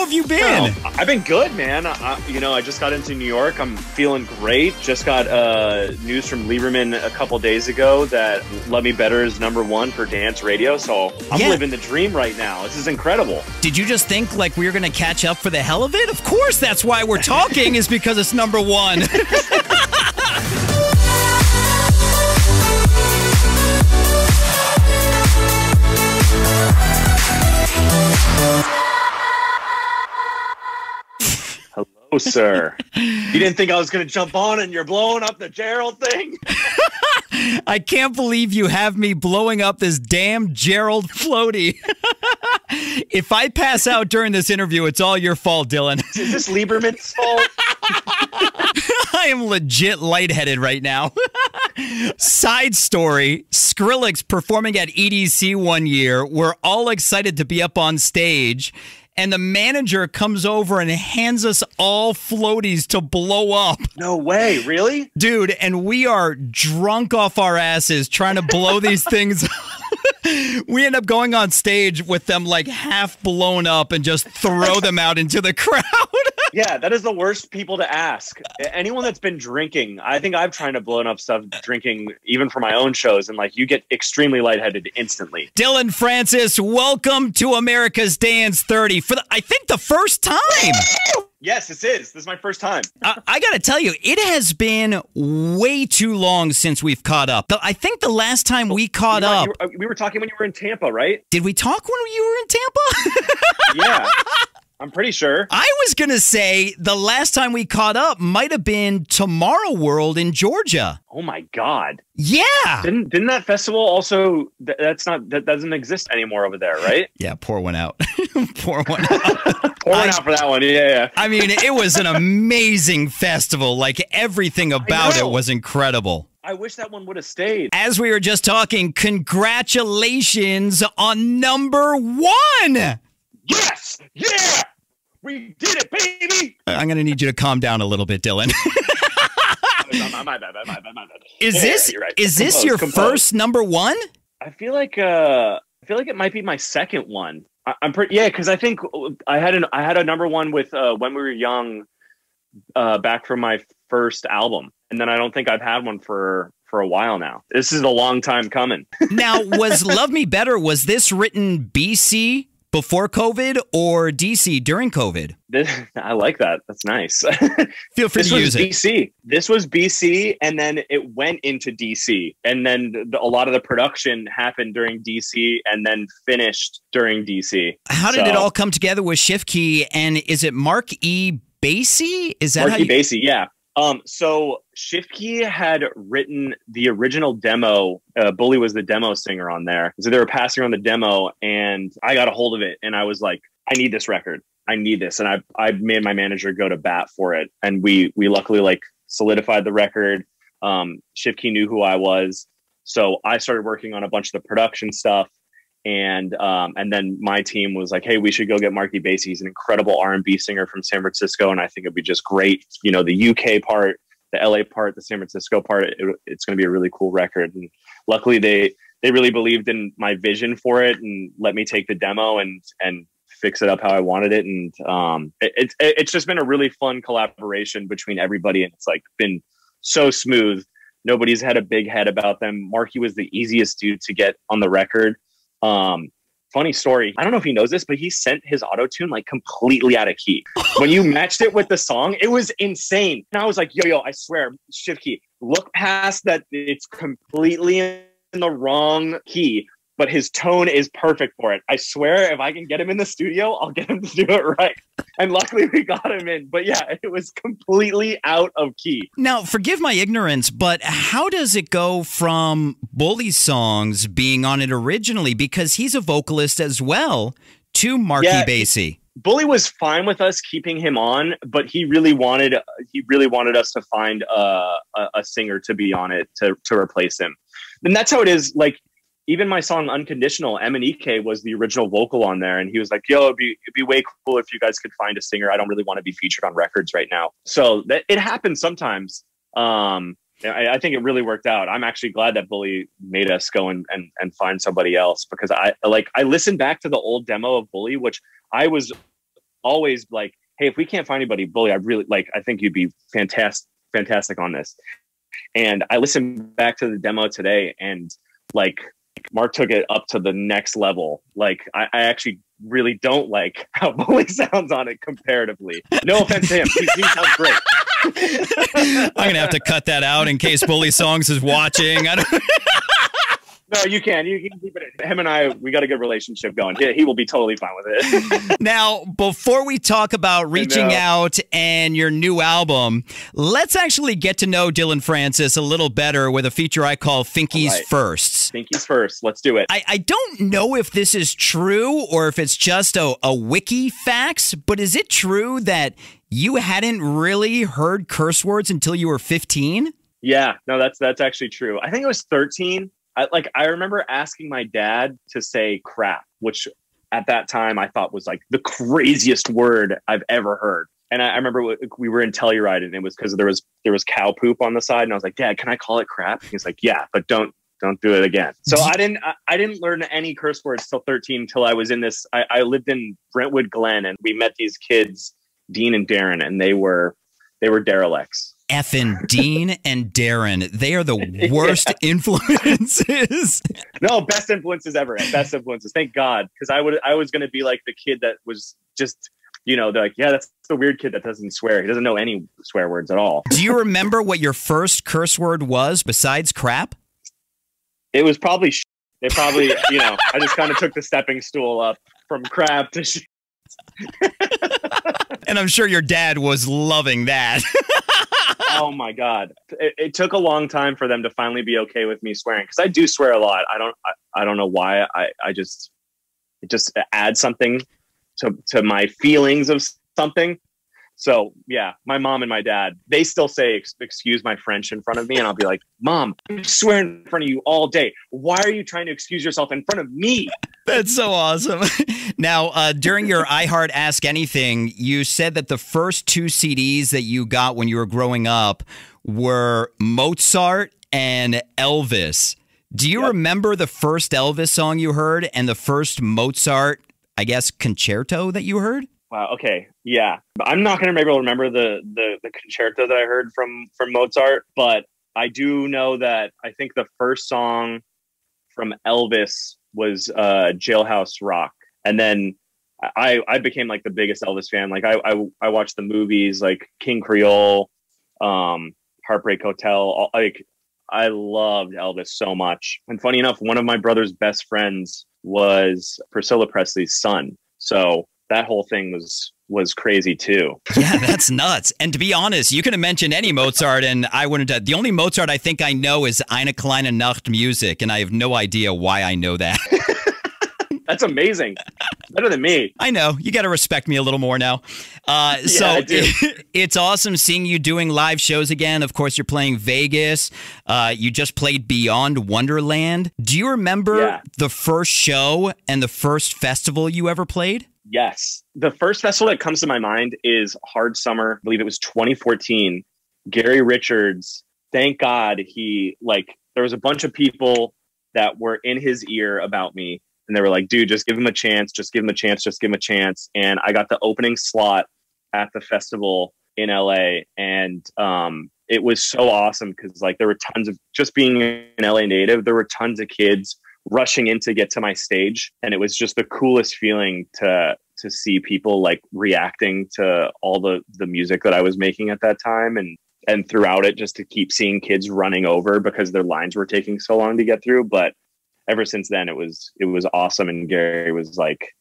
How have you been? Oh, I've been good, man. I just got into New York. I'm feeling great. Just got news from Lieberman a couple days ago that Love Me Better is #1 for dance radio. So I'm living the dream right now. This is incredible. Did you just think like we were going to catch up for the hell of it? Of course, that's why we're talking is because it's #1. Hello, sir. You didn't think I was going to jump on and you're blowing up the Gerald thing? I can't believe you have me blowing up this damn Gerald floaty. If I pass out during this interview, it's all your fault, Dillon. Is this Lieberman's fault? I am legit lightheaded right now. Side story, Skrillex performing at EDC one year. We're all excited to be up on stage. And the manager comes over and hands us all floaties to blow up. No way, really? Dude, and we are drunk off our asses trying to blow these things up. We end up going on stage with them like half blown up and just throw them out into the crowd. Yeah, that is the worst people to ask. Anyone that's been drinking, I think I've tried to blow up stuff drinking even for my own shows, and like you get extremely lightheaded instantly. Dillon Francis, welcome to America's Dance 30 for I think the first time. Yes, this is. This is my first time. I got to tell you, it has been way too long since we've caught up. I think the last time we caught up... We were talking when you were in Tampa, right? Did we talk when you were in Tampa? Yeah, I'm pretty sure. I was going to say the last time we caught up might have been Tomorrow World in Georgia. Oh, my God. Yeah. Didn't that festival also... That doesn't exist anymore over there, right? Yeah, pour one out. Pour one out. Pour one out for that one. Yeah. I mean, it was an amazing festival. Like, everything about it was incredible. I wish that one would have stayed. As we were just talking, congratulations on #1. Yes! Yeah! We did it, baby! I'm going to need you to calm down a little bit, Dillon. My bad. Is this your first #1? I feel like it might be my second one. I'm pretty because I think I had a #1 with When We Were Young back from my first album, and then I don't think I've had one for a while now. This is a long time coming. Now, was Love Me Better, was this written BC before COVID or DC during COVID? I like that. That's nice. Feel free to use it. This was BC, and then it went into DC, and then a lot of the production happened during DC, and then finished during DC. How did it all come together with Shift Key? And is it Marc E. Bassy? Is that Marc E. Bassy? Yeah. So Shift Key had written the original demo. Bully was the demo singer on there. So they were passing around the demo, and I got a hold of it, and I was like, I need this record. I need this. And I made my manager go to bat for it. And we luckily like solidified the record. Shift Key knew who I was. So I started working on a bunch of the production stuff. And then my team was like, hey, we should go get Marc E. Bassy. He's an incredible R&B singer from San Francisco. And I think it'd be just great. You know, the UK part, the LA part, the San Francisco part, it's going to be a really cool record. And luckily they really believed in my vision for it and let me take the demo and fix it up how I wanted it. And it's just been a really fun collaboration between everybody. And it's like been so smooth. Nobody's had a big head about them. Marky was the easiest dude to get on the record. Funny story. I don't know if he knows this, but he sent his auto-tune like completely out of key. When you matched it with the song, it was insane. And I was like, yo, I swear, Shift Key, look past that. It's completely in the wrong key, but his tone is perfect for it. I swear, if I can get him in the studio, I'll get him to do it right. And luckily we got him in. But yeah, it was completely out of key. Now, forgive my ignorance, but how does it go from Bully's songs being on it originally, because he's a vocalist as well, to Marc E. Bassy? Bully was fine with us keeping him on, but he really wanted us to find a singer to be on it to replace him. And that's how it is. Like, even my song Unconditional, MNEK was the original vocal on there. And he was like, yo, it'd be way cool if you guys could find a singer. I don't really want to be featured on records right now. So it happens sometimes. I think it really worked out. I'm actually glad that Bully made us go and find somebody else, because I listened back to the old demo of Bully, which I was always like, hey, if we can't find anybody, Bully, I think you'd be fantastic on this. And I listened back to the demo today, and like Mark took it up to the next level. Like I actually really don't like how Bully sounds on it comparatively. No offense to him. He sounds great. I'm going to have to cut that out in case Bully Songs is watching. I don't... No, you can. You can keep it. Him and I, we got a good relationship going. He will be totally fine with it. Now, before we talk about reaching out and your new album, let's actually get to know Dillon Francis a little better with a feature I call Finkys First. Finkys First. Let's do it. I don't know if this is true or if it's just a wiki facts, but is it true that you hadn't really heard curse words until you were 15? Yeah, no, that's actually true. I think I was 13. I remember asking my dad to say crap, which at that time I thought was like the craziest word I've ever heard. And I remember we were in Telluride, and it was because there was cow poop on the side, and I was like, Dad, can I call it crap? He's like, yeah, but don't do it again. So I didn't learn any curse words till 13 until I was in this. I lived in Brentwood Glen, and we met these kids, Dean and Darren, and they were derelicts. Effing Dean and Darren. They are the worst influences. No, best influences ever. Best influences. Thank God. Because I was going to be like the kid that was just, they're like, yeah, that's the weird kid that doesn't swear. He doesn't know any swear words at all. Do you remember what your first curse word was besides crap? It was probably They probably, I just kind of took the stepping stool up from crap to shit. And I'm sure your dad was loving that. Oh my God. It took a long time for them to finally be okay with me swearing. Cause I do swear a lot. I don't know why. It just adds something to my feelings of something. So yeah, my mom and my dad, they still say, excuse my French in front of me. And I'll be like, Mom, I'm swearing in front of you all day. Why are you trying to excuse yourself in front of me? That's so awesome. Now, during your iHeart Ask Anything, you said that the first 2 CDs that you got when you were growing up were Mozart and Elvis. Do you remember the first Elvis song you heard and the first Mozart, I guess, concerto that you heard? Wow. Okay. Yeah. I'm not going to be able to remember the concerto that I heard from Mozart, but I do know that I think the first song from Elvis was Jailhouse Rock. And then I became like the biggest Elvis fan. Like I watched the movies like King Creole, Heartbreak Hotel. I loved Elvis so much. And funny enough, one of my brother's best friends was Priscilla Presley's son. So that whole thing was crazy too. Yeah, that's nuts. And to be honest, you could have mentioned any Mozart and I wouldn't. The only Mozart I think I know is Eine kleine Nacht Music, and I have no idea why I know that. That's amazing. Better than me. I know. You got to respect me a little more now. So it's awesome seeing you doing live shows again. Of course, you're playing Vegas. You just played Beyond Wonderland. Do you remember the first show and the first festival you ever played? Yes. The first festival that comes to my mind is Hard Summer. I believe it was 2014. Gary Richards, thank God there was a bunch of people that were in his ear about me. And they were like, dude, just give him a chance. Just give him a chance. Just give him a chance. And I got the opening slot at the festival in LA. And it was so awesome because there were tons of, just being an LA native, there were tons of kids rushing in to get to my stage. And it was just the coolest feeling to see people reacting to all the music that I was making at that time. And throughout it, just to keep seeing kids running over because their lines were taking so long to get through. But ever since then, it was awesome. And Gary was like,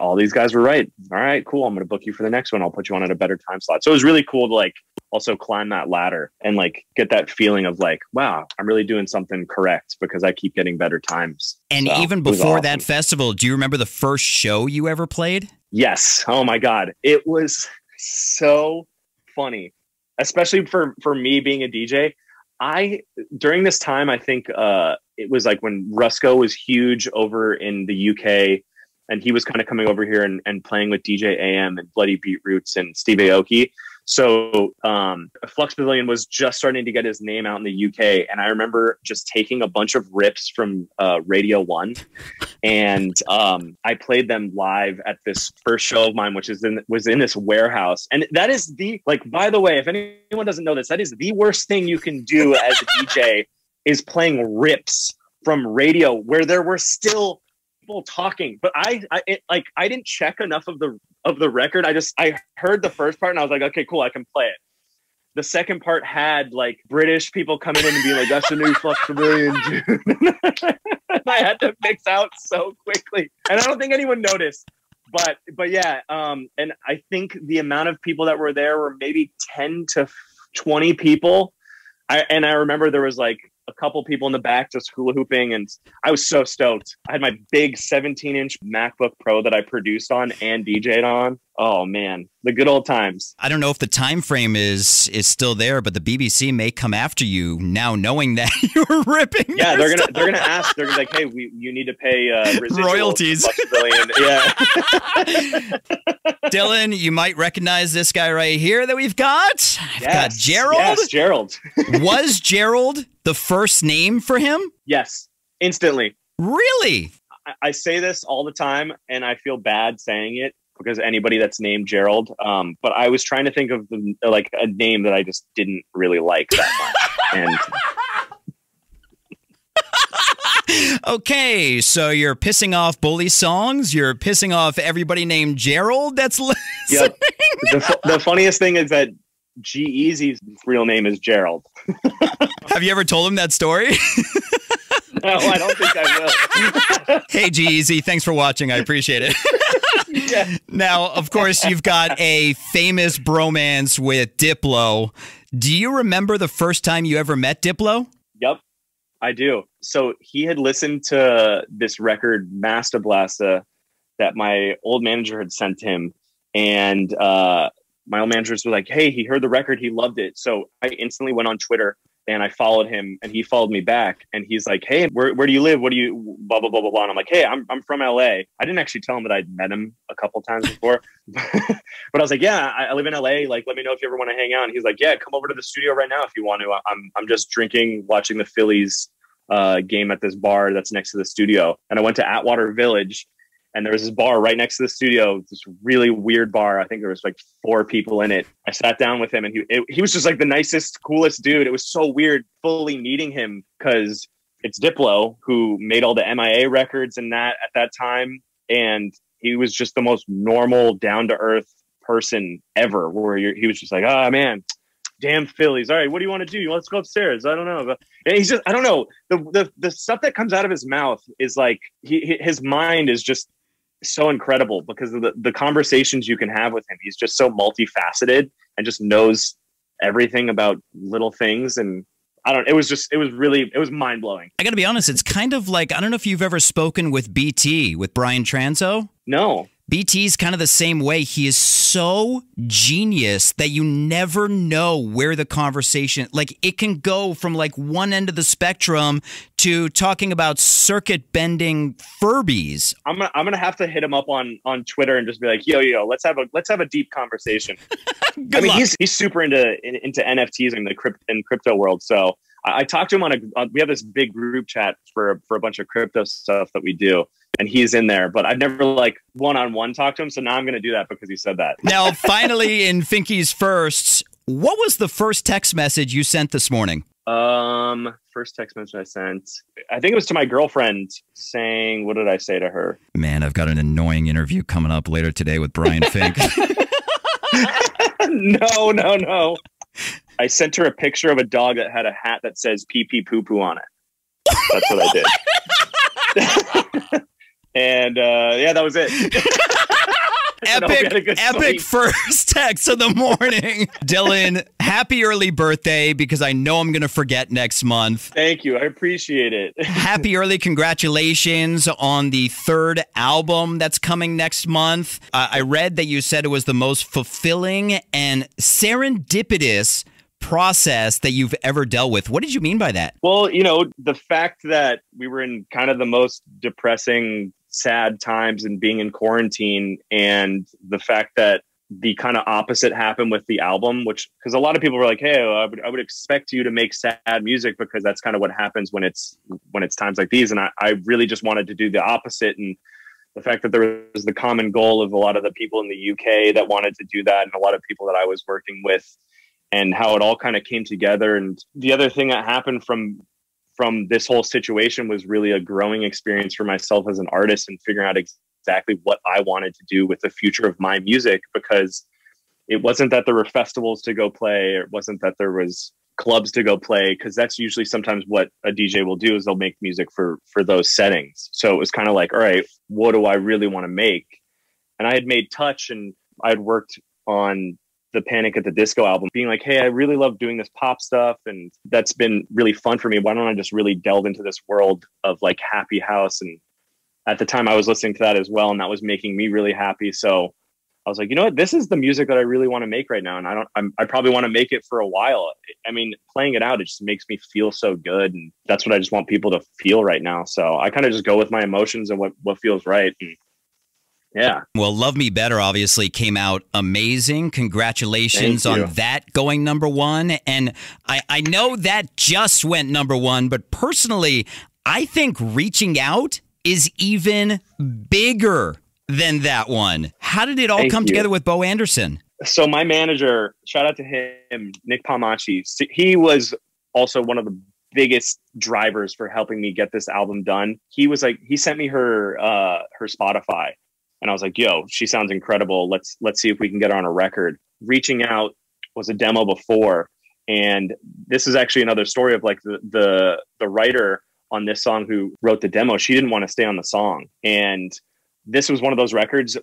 all these guys were right. All right, cool. I'm going to book you for the next one. I'll put you on at a better time slot. So it was really cool to also climb that ladder and get that feeling of wow, I'm really doing something correct because I keep getting better times. And so, even before that festival, do you remember the first show you ever played? Yes. Oh my God. It was so funny, especially for me being a DJ. During this time, I think it was when Rusko was huge over in the UK, and he was kind of coming over here and playing with DJ AM and Bloody Beetroots and Steve Aoki. So Flux Pavilion was just starting to get his name out in the UK. And I remember just taking a bunch of rips from Radio 1 and I played them live at this first show of mine, which was in this warehouse. And that is by the way, if anyone doesn't know this, that is the worst thing you can do as a DJ is playing rips from radio where there were still people talking. But I didn't check enough of the record. I heard the first part and I was like, okay, cool, I can play it. The second part had like British people coming in and being like, that's the new Flux Pavilion, dude. I had to mix out so quickly. And I don't think anyone noticed. But yeah, and I think the amount of people that were there were maybe 10 to 20 people. I remember there was like a couple people in the back just hula hooping, and I was so stoked. I had my big 17-inch MacBook Pro that I produced on and DJ'd on. Oh man, the good old times. I don't know if the time frame is still there, but the BBC may come after you now, knowing that you were ripping. Yeah, they're gonna ask. They're like, hey, you need to pay royalties. Yeah. Dillon, you might recognize this guy right here that we've got. I've got Gerald. Yes, Gerald. Was Gerald the first name for him? Yes, instantly. Really? I say this all the time, and I feel bad saying it because anybody that's named Gerald. But I was trying to think of a name that I just didn't really like that much. And okay, so you're pissing off bully songs. You're pissing off everybody named Gerald. That's listening. Yep. The funniest thing is that G-Eazy's real name is Gerald. Have you ever told him that story? No, I don't think I will. Hey, G-Eazy, thanks for watching. I appreciate it. Yeah. Now, of course, you've got a famous bromance with Diplo. Do you remember the first time you ever met Diplo? Yep, I do. So he had listened to this record, Master Blaster, that my old manager had sent him. And my old manager was like, hey, he heard the record. He loved it. So I instantly went on Twitter and I followed him and he followed me back. And he's like, hey, where do you live? What do you blah, blah, blah, blah, blah. And I'm like, hey, I'm from LA. I didn't actually tell him that I'd met him a couple times before. But I was like, yeah, I live in LA. Like, let me know if you ever want to hang out. And he's like, yeah, come over to the studio right now if you want to. I'm just drinking, watching the Phillies game at this bar that's next to the studio. And I went to Atwater Village. And there was this bar right next to the studio, this really weird bar. I think there was like 4 people in it. I sat down with him and he was just like the nicest, coolest dude. It was so weird fully meeting him because it's Diplo who made all the MIA records and that at that time. And he was just the most normal, down-to-earth person ever where he was just like, oh, man, damn Phillies. All right, what do you want to do? Let's go upstairs. I don't know. But he's just, I don't know. The stuff that comes out of his mouth is like, his mind is just so incredible because of the conversations you can have with him. He's just so multifaceted and just knows everything about little things. And it was mind blowing. I gotta be honest. It's kind of like, I don't know if you've ever spoken with BT, with Brian Transo. No. BT's kind of the same way. He is so genius that you never know where the conversation, like it can go from like one end of the spectrum to talking about circuit bending Furbies. I'm gonna have to hit him up on Twitter and just be like, yo, let's have a deep conversation. I mean, he's super into NFTs and the crypto world. So I talked to him we have this big group chat for a bunch of crypto stuff that we do. And he's in there, but I've never like one-on-one talked to him. So now I'm going to do that because he said that. Now, finally, in Finkys First, what was the first text message you sent this morning? First text message I sent, I think it was to my girlfriend saying, what did I say to her? Man, I've got an annoying interview coming up later today with Brian Fink. No. I sent her a picture of a dog that had a hat that says pee pee poo poo on it. That's what I did. And yeah, that was it. Epic first text of the morning. Dillon, happy early birthday because I know I'm going to forget next month. Thank you. I appreciate it. Happy early congratulations on the 3rd album that's coming next month. I read that you said it was the most fulfilling and serendipitous process that you've ever dealt with. What did you mean by that? Well, the fact that we were in kind of the most depressing, sad times and being in quarantine, and the fact that the kind of opposite happened with the album, which, because a lot of people were like, hey, I would expect you to make sad music because that's kind of what happens when it's times like these. And I really just wanted to do the opposite. And the fact that there was the common goal of a lot of the people in the UK that wanted to do that, and a lot of people that I was working with, and how it all kind of came together. And the other thing that happened from this whole situation was really a growing experience for myself as an artist, and figuring out exactly what I wanted to do with the future of my music, because it wasn't that there were festivals to go play, or it wasn't that there was clubs to go play, because that's usually sometimes what a DJ will do, is they'll make music for those settings. So it was kind of like, all right, what do I really want to make? And I had made Touch, and I'd worked on the Panic at the Disco album, being like, hey, I really love doing this pop stuff, and that's been really fun for me. Why don't I just really delve into this world of like happy house? And at the time I was listening to that as well, and that was making me really happy. So I was like, you know what, this is the music that I really want to make right now. And I probably want to make it for a while. I mean, playing it out, it just makes me feel so good. And that's what I just want people to feel right now. So I kind of just go with my emotions and what feels right. And yeah. Well, Love Me Better obviously came out amazing. Congratulations on that going #1. And I know that just went #1, but personally, I think Reaching Out is even bigger than that one. How did it all come together with Bo Anderson? So my manager, shout out to him, Nick Palmacci. He was also one of the biggest drivers for helping me get this album done. He was like, he sent me her Spotify, and I was like, yo, she sounds incredible. Let's see if we can get her on a record. Reaching Out was a demo before. And this is actually another story of like the writer on this song who wrote the demo. She didn't want to stay on the song. And this was one of those records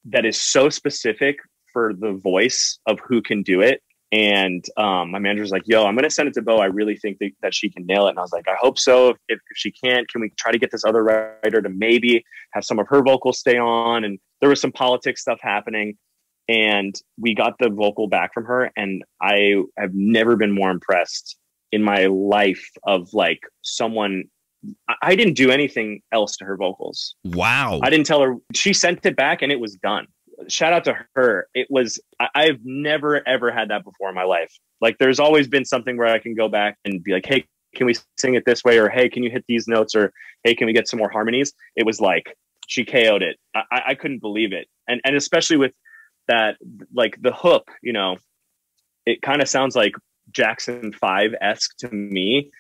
that is so specific for the voice of who can do it. And my manager was like, yo, I'm going to send it to Bo. I really think that she can nail it. And I was like, I hope so. If she can't, can we try to get this other writer to maybe have some of her vocals stay on? And there was some politics stuff happening, and we got the vocal back from her. And I have never been more impressed in my life of like someone. I didn't do anything else to her vocals. Wow. I didn't tell her. She sent it back and it was done. Shout out to her. It was, I've never, ever had that before in my life. Like there's always been something where I can go back and be like, hey, can we sing it this way? Or, hey, can you hit these notes? Or, hey, can we get some more harmonies? It was like, she KO'd it. I couldn't believe it. And especially with that, like the hook, you know, it kind of sounds like Jackson 5-esque to me.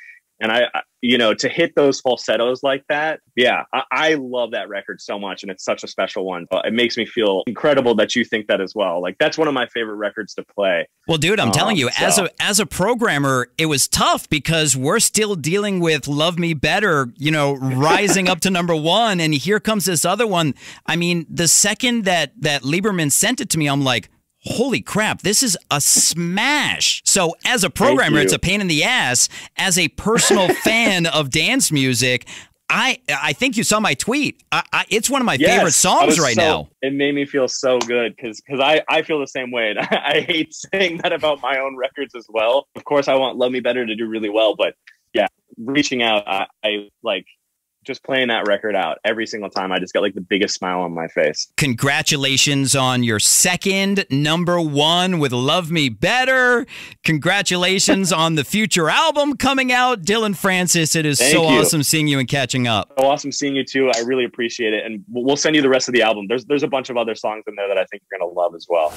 And I, you know, to hit those falsettos like that. Yeah, I love that record so much. And it's such a special one. But it makes me feel incredible that you think that as well. Like that's one of my favorite records to play. Well, dude, I'm telling you, as a programmer, it was tough because we're still dealing with Love Me Better, you know, rising up to #1. And here comes this other one. I mean, the second that Lieberman sent it to me, I'm like, holy crap, this is a smash. So as a programmer, it's a pain in the ass. As a personal fan of dance music, I think you saw my tweet. It's one of my favorite songs right now. It made me feel so good because I feel the same way. And I hate saying that about my own records as well. Of course, I want Love Me Better to do really well. But yeah, Reaching Out, I like just playing that record out every single time. I just got like the biggest smile on my face. Congratulations on your second #1 with Love Me Better. Congratulations on the future album coming out. Dillon Francis, it is so awesome seeing you and catching up. So awesome seeing you too. I really appreciate it. And we'll send you the rest of the album. There's a bunch of other songs in there that I think you're going to love as well.